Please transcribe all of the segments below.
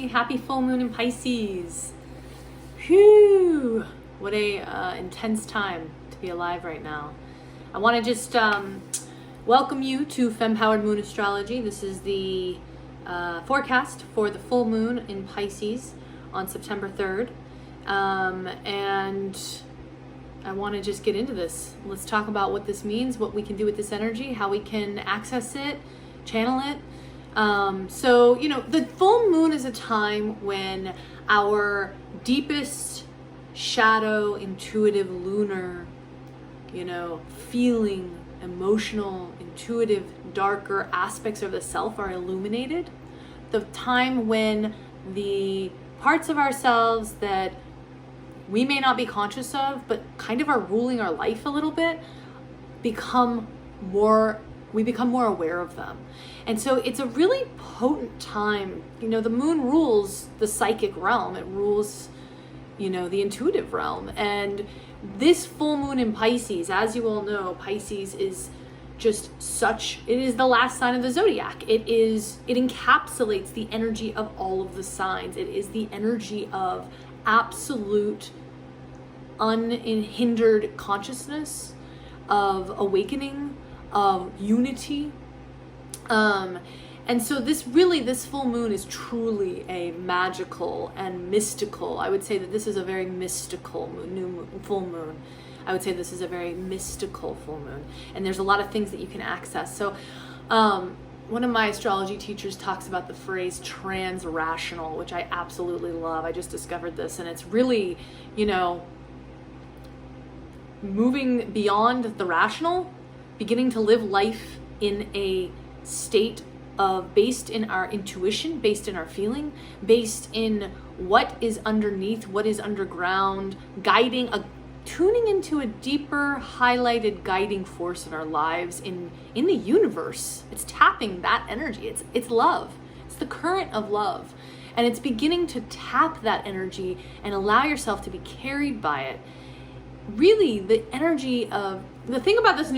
happy full moon in Pisces. Whew, what a intense time to be alive right now. I want to just welcome you to Fempowered Moon Astrology. This is the forecast for the full moon in Pisces on September 3rd. And I want to just get into this. Let's talk about what this means, what we can do with this energy, how we can access it, channel it. So, the full moon is a time when our deepest shadow, intuitive, lunar, feeling, emotional, intuitive, darker aspects of the self are illuminated. The time when the parts of ourselves that we may not be conscious of, but kind of are ruling our life a little bit, we become more aware of them. And so it's a really potent time. The moon rules the psychic realm. It rules, the intuitive realm. And this full moon in Pisces, as you all know, Pisces is just it is the last sign of the zodiac. It encapsulates the energy of all of the signs. It is the energy of absolute unhindered consciousness, of awakening, of unity. And so this full moon is truly a magical and mystical. I would say that this is a very mystical full moon. I would say this is a very mystical full moon. And there's a lot of things that you can access. So one of my astrology teachers talks about the phrase trans-rational, which I absolutely love. I just discovered this, and it's really, moving beyond the rational, beginning to live life in a state based in our intuition, based in our feeling, based in what is underneath, what is underground, tuning into a deeper, highlighted guiding force in our lives, in the universe. It's tapping that energy. It's love. It's the current of love. And it's beginning to tap that energy and allow yourself to be carried by it. Really, the thing about this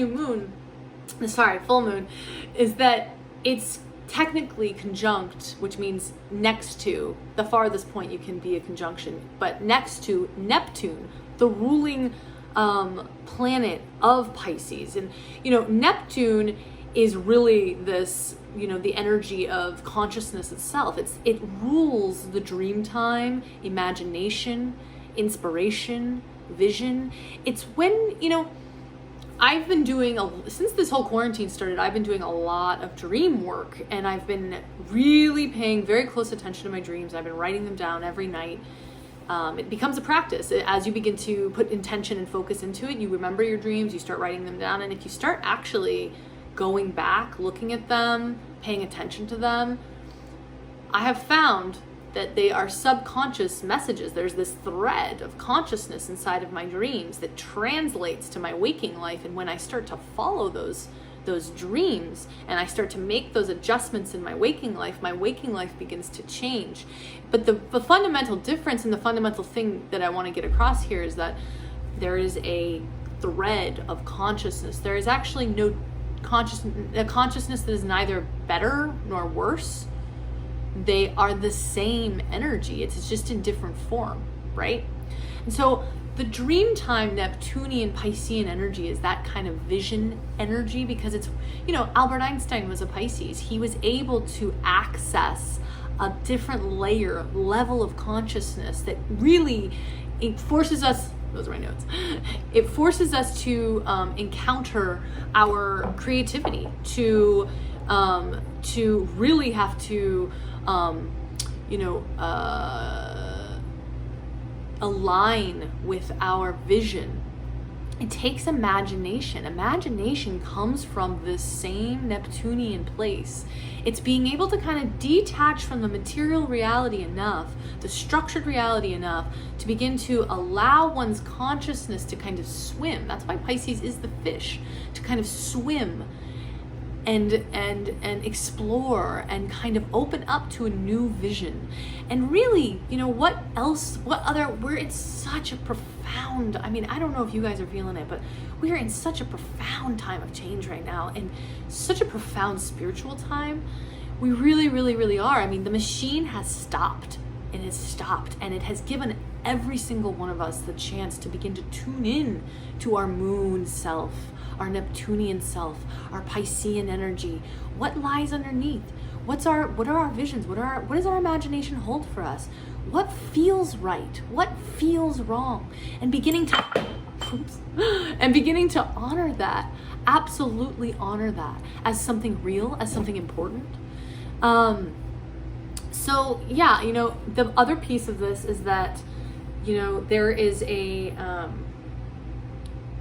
full moon, is that it's technically conjunct, which means next to, the farthest point you can be a conjunction, but next to Neptune, the ruling planet of Pisces. And, Neptune is really this, the energy of consciousness itself. It rules the dream time, imagination, inspiration, vision. It's when, I've been doing, since this whole quarantine started, I've been doing a lot of dream work, and I've been really paying very close attention to my dreams. I've been writing them down every night. It becomes a practice. As you begin to put intention and focus into it, you remember your dreams, you start writing them down, and if you start actually going back, looking at them, paying attention to them, I have found that they are subconscious messages. There's this thread of consciousness inside of my dreams that translates to my waking life. And when I start to follow those dreams and I start to make those adjustments in my waking life begins to change. But the fundamental difference and the fundamental thing that I want to get across here is that there is a thread of consciousness. There is actually no consciousness that is neither better nor worse. They are the same energy. It's just in different form, right? And so the dreamtime Neptunian Piscean energy is that kind of vision energy, because it's, Albert Einstein was a Pisces. He was able to access a different level of consciousness that really, it forces us, those are my notes, it forces us to encounter our creativity, to really have to align with our vision. It takes imagination. Imagination comes from this same Neptunian place. It's being able to kind of detach from the material reality enough, the structured reality enough, to begin to allow one's consciousness to kind of swim. That's why Pisces is the fish, to kind of swim and explore and kind of open up to a new vision. And really, we're in such a profound, I don't know if you guys are feeling it, but we are in such a profound time of change right now, and such a profound spiritual time We really, really, really are. I mean, the machine has stopped. It has stopped, and it has given every single one of us the chance to begin to tune in to our moon self, our Neptunian self, our Piscean energy. What lies underneath? What are our visions? What does our imagination hold for us? What feels right? What feels wrong? And beginning to honor that, absolutely honor that as something real, as something important. So yeah, you know, the other piece of this is that, you know, there is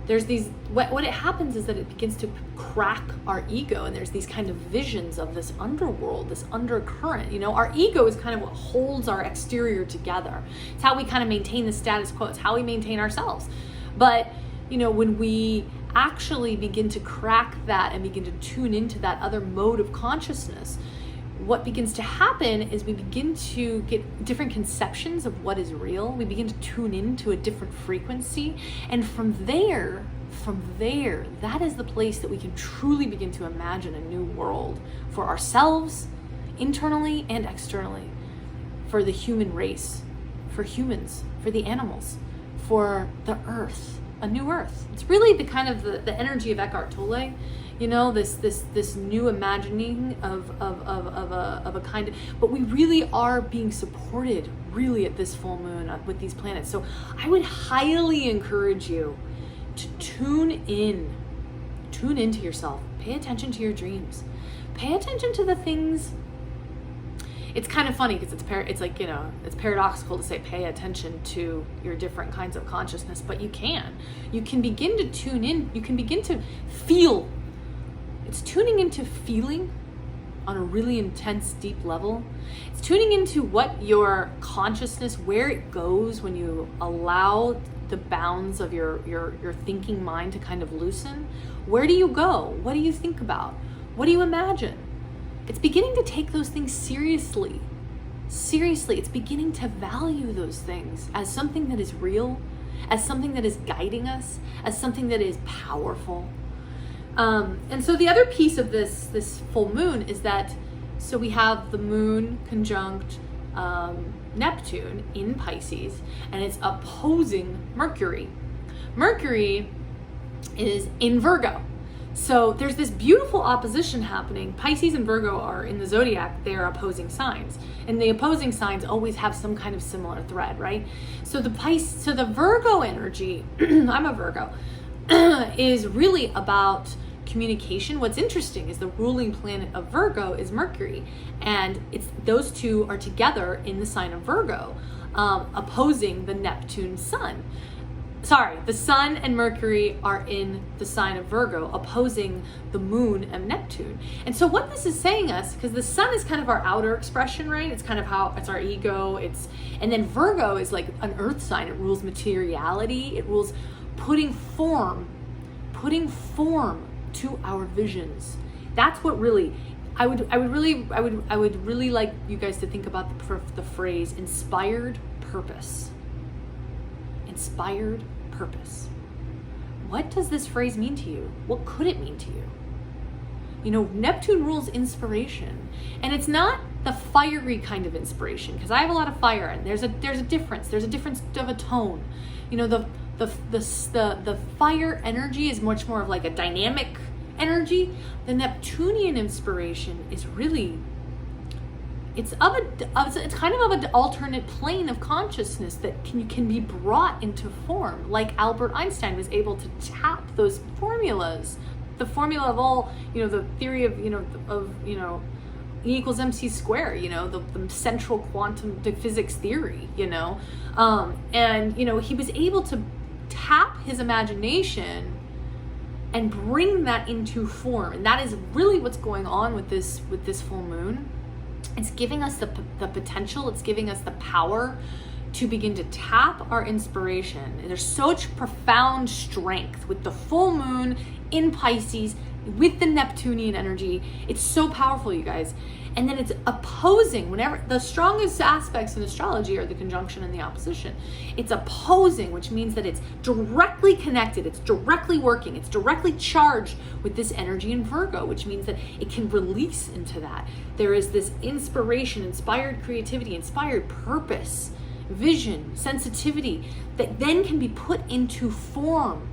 there's these, what it happens is that it begins to crack our ego, and there's these kind of visions of this underworld, this undercurrent. You know, our ego is kind of what holds our exterior together. It's how we kind of maintain the status quo. It's how we maintain ourselves. But, you know, when we actually begin to crack that and begin to tune into that other mode of consciousness, what begins to happen is we begin to get different conceptions of what is real. We begin to tune into a different frequency. And from there, that is the place that we can truly begin to imagine a new world for ourselves, internally and externally, for the human race, for humans, for the animals, for the earth, a new earth. It's really the kind of the energy of Eckhart Tolle. You know, this new imagining of a kind of, but we really are being supported really at this full moon with these planets. So I would highly encourage you to tune into yourself, pay attention to your dreams, pay attention to the things. It's kind of funny because it's like, you know, it's paradoxical to say pay attention to your different kinds of consciousness, but you can begin to tune in, you can begin to feel. It's tuning into feeling on a really intense, deep level. It's tuning into what your consciousness, where it goes when you allow the bounds of your thinking mind to kind of loosen. Where do you go? What do you think about? What do you imagine? It's beginning to take those things seriously. Seriously, it's beginning to value those things as something that is real, as something that is guiding us, as something that is powerful. And so the other piece of this full moon is that, so we have the moon conjunct Neptune in Pisces, and it's opposing Mercury. Mercury is in Virgo. So there's this beautiful opposition happening. Pisces and Virgo are in the zodiac, they're opposing signs. And the opposing signs always have some kind of similar thread, right? So the Virgo energy, I'm a Virgo, is really about communication. What's interesting is the ruling planet of Virgo is Mercury, and those two are together in the sign of Virgo, opposing the Neptune sun. Sorry, the sun and Mercury are in the sign of Virgo, opposing the moon and Neptune. And so what this is saying us, because the sun is kind of our outer expression, right? It's kind of how it's our ego. And then Virgo is like an earth sign. It rules materiality. It rules putting form to our visions. That's what really, I would really like you guys to think about the phrase inspired purpose. Inspired purpose. What does this phrase mean to you? What could it mean to you? You know, Neptune rules inspiration, and it's not the fiery kind of inspiration, because I have a lot of fire, and there's a difference. There's a difference of a tone. You know, the fire energy is much more of like a dynamic energy. The Neptunian inspiration is really, it's kind of an alternate plane of consciousness that can be brought into form, like Albert Einstein was able to tap those formulas, the formula of all, you know, the theory of E equals MC squared, you know, the central quantum physics theory, you know, and you know, he was able to tap his imagination and bring that into form, and that is really what's going on with this full moon. It's giving us the potential, it's giving us the power to begin to tap our inspiration. And there's such profound strength with the full moon in Pisces, with the Neptunian energy. It's so powerful, you guys. And then it's opposing. Whenever the strongest aspects in astrology are the conjunction and the opposition. It's opposing, which means that it's directly connected, it's directly working, it's directly charged with this energy in Virgo, which means that it can release into that. There is this inspiration, inspired creativity, inspired purpose, vision, sensitivity that then can be put into form,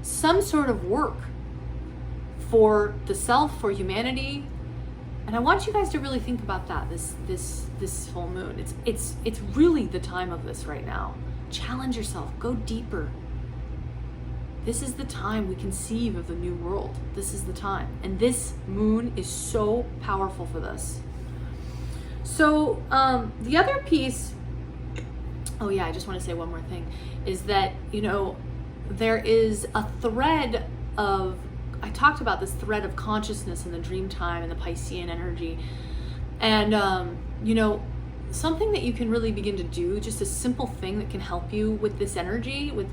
some sort of work for the self, for humanity. And I want you guys to really think about that this full moon. It's really the time of this right now. Challenge yourself, go deeper. This is the time we conceive of the new world. This is the time. And this moon is so powerful for this. So the other piece, oh yeah, I just want to say one more thing, is that, there is a thread of, I talked about this thread of consciousness in the dream time and the Piscean energy. And, something that you can really begin to do, just a simple thing that can help you with this energy, with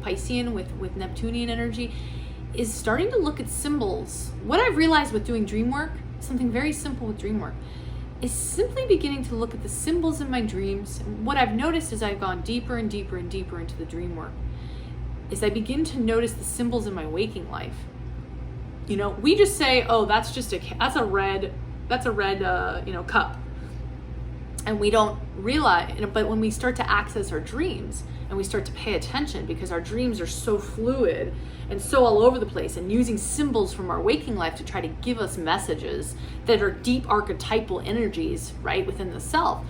Piscean, with Neptunian energy, is starting to look at symbols. What I've realized with doing dream work, something very simple with dream work, is simply beginning to look at the symbols in my dreams. And what I've noticed as I've gone deeper and deeper and deeper into the dream work, is I begin to notice the symbols in my waking life. We just say, oh, that's a red cup. And we don't realize, but when we start to access our dreams and we start to pay attention, because our dreams are so fluid and so all over the place, and using symbols from our waking life to try to give us messages that are deep archetypal energies, right, within the self.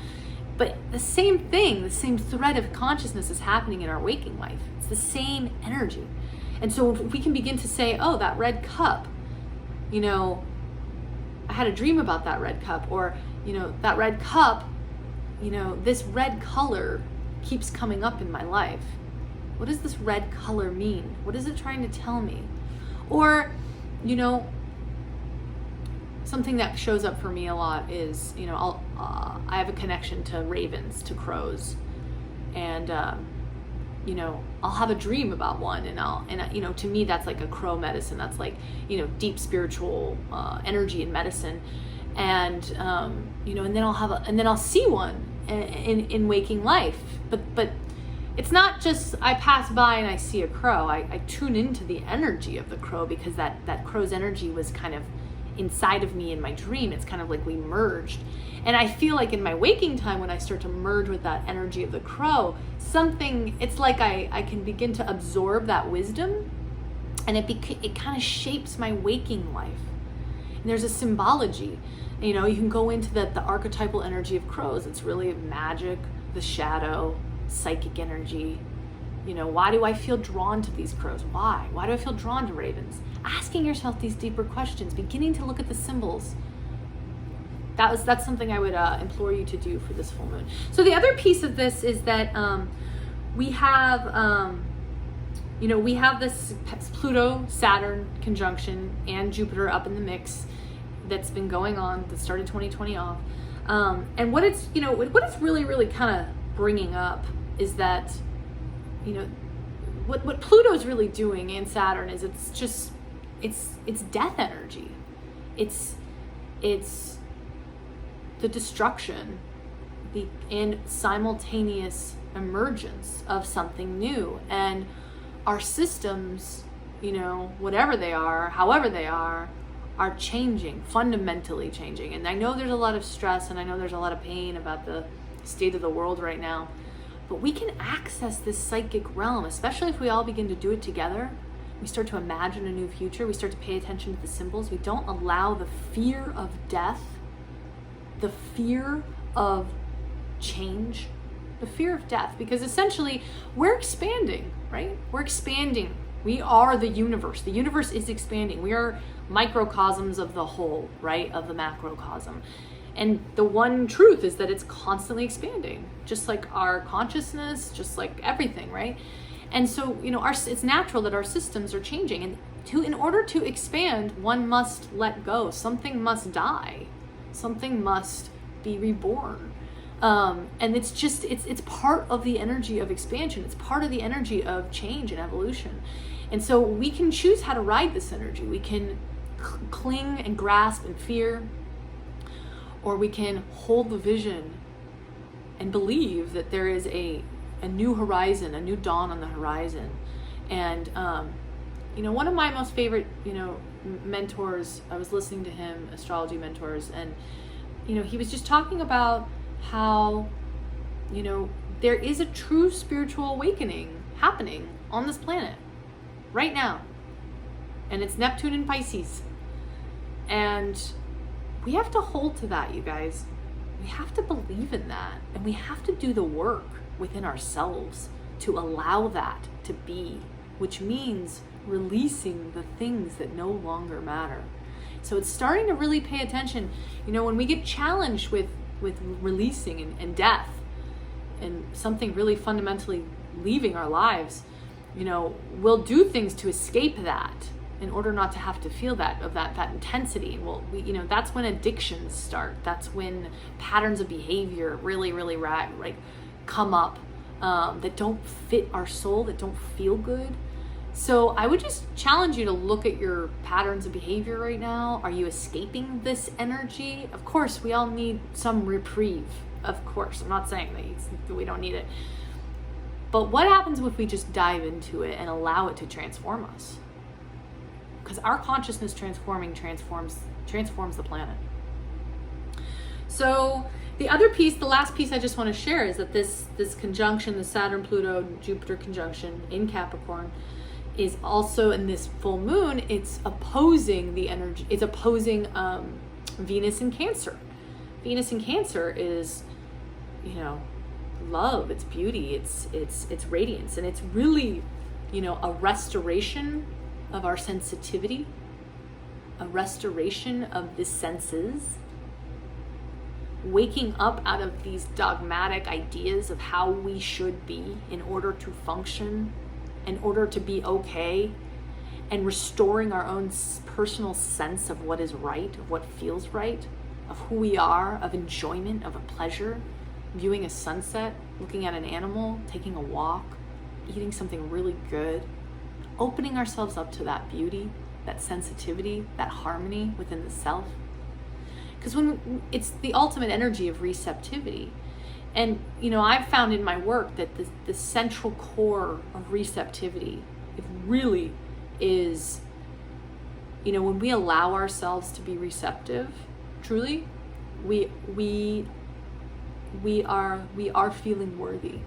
But the same thing, the same thread of consciousness is happening in our waking life. It's the same energy. And so if we can begin to say, oh, that red cup, I had a dream about that red cup, or, that red cup, this red color keeps coming up in my life. What does this red color mean? What is it trying to tell me? Or, something that shows up for me a lot is, I have a connection to ravens, to crows, and I'll have a dream about one, and to me that's like a crow medicine. That's like, deep spiritual energy and medicine, and and then I'll see one in waking life, but it's not just I pass by and I see a crow. I tune into the energy of the crow, because that crow's energy was kind of inside of me in my dream. It's kind of like we merged. And I feel like in my waking time, when I start to merge with that energy of the crow, it's like I can begin to absorb that wisdom, and it kind of shapes my waking life. And there's a symbology. You can go into the archetypal energy of crows. It's really magic, the shadow, psychic energy. Why do I feel drawn to these crows? Why? Why do I feel drawn to ravens? Asking yourself these deeper questions, beginning to look at the symbols. That's something I would implore you to do for this full moon. So the other piece of this is that we have this Pluto, Saturn conjunction and Jupiter up in the mix that's been going on, that started 2020 off. And what it's really, really kind of bringing up is that, what Pluto's really doing, and Saturn, is it's death energy. It's the destruction, and simultaneous emergence of something new. And our systems, whatever they are, however they are changing, fundamentally changing. And I know there's a lot of stress, and I know there's a lot of pain about the state of the world right now, but we can access this psychic realm, especially if we all begin to do it together. We start to imagine a new future. We start to pay attention to the symbols. We don't allow the fear of death, the fear of change, the fear of death, because essentially we're expanding, right? We're expanding. We are the universe. The universe is expanding. We are microcosms of the whole, right? Of the macrocosm. And the one truth is that it's constantly expanding, just like our consciousness, just like everything, right? And so, it's natural that our systems are changing. And in order to expand, one must let go. Something must die. Something must be reborn. And it's part of the energy of expansion. It's part of the energy of change and evolution. And so we can choose how to ride this energy. We can cling and grasp and fear, or we can hold the vision and believe that there is a new horizon, a new dawn on the horizon. And one of my most favorite mentors, I was listening to him, Astrology Mentors, and he was just talking about how there is a true spiritual awakening happening on this planet right now, and it's Neptune in Pisces, and we have to hold to that, you guys. We have to believe in that, and we have to do the work within ourselves to allow that to be, which means releasing the things that no longer matter. So it's starting to really pay attention. When we get challenged with releasing and death and something really fundamentally leaving our lives, we'll do things to escape that in order not to have to feel that intensity. And that's when addictions start. That's when patterns of behavior really come up that don't fit our soul, that don't feel good. So I would just challenge you to look at your patterns of behavior right now. Are you escaping this energy? Of course, we all need some reprieve. Of course, I'm not saying that we don't need it. But what happens if we just dive into it and allow it to transform us? Because our consciousness transforms the planet. So the other piece, the last piece I just want to share is that this conjunction, the Saturn, Pluto, Jupiter conjunction in Capricorn, is also in this full moon. It's opposing the energy. It's opposing Venus in Cancer. Venus in Cancer is, love. It's beauty. It's radiance, and it's really, a restoration of our sensitivity, a restoration of the senses, waking up out of these dogmatic ideas of how we should be in order to function, in order to be okay, and restoring our own personal sense of what is right, of what feels right, of who we are, of enjoyment, of a pleasure, viewing a sunset, looking at an animal, taking a walk, eating something really good, opening ourselves up to that beauty, that sensitivity, that harmony within the self. Because when it's the ultimate energy of receptivity. And, I've found in my work that the central core of receptivity, it really is, when we allow ourselves to be receptive, truly, we are feeling worthy.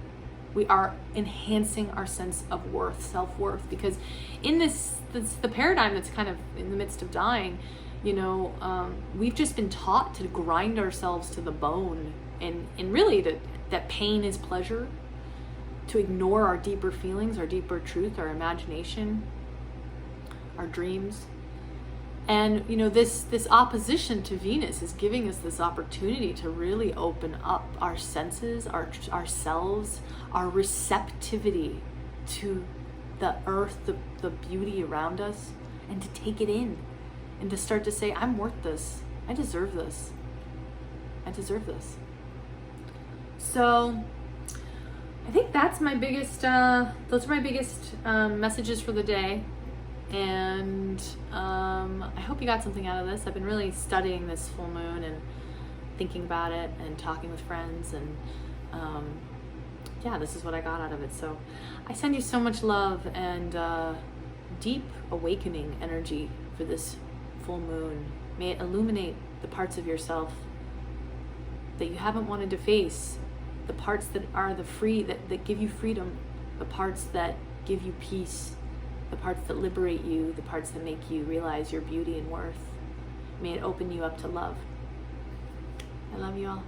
We are enhancing our sense of worth, self-worth, because in this the paradigm that's kind of in the midst of dying, we've just been taught to grind ourselves to the bone, and really that pain is pleasure, to ignore our deeper feelings, our deeper truth, our imagination, our dreams. And this opposition to Venus is giving us this opportunity to really open up our senses, ourselves, our receptivity to the earth, the beauty around us, and to take it in, and to start to say, I'm worth this. I deserve this. I deserve this. So I think that's my biggest, those are my biggest messages for the day. And I hope you got something out of this. I've been really studying this full moon and thinking about it and talking with friends, and this is what I got out of it. So I send you so much love and deep awakening energy for this full moon. May it illuminate the parts of yourself that you haven't wanted to face, the parts that are that give you freedom, the parts that give you peace, the parts that liberate you, the parts that make you realize your beauty and worth. May it open you up to love. I love you all.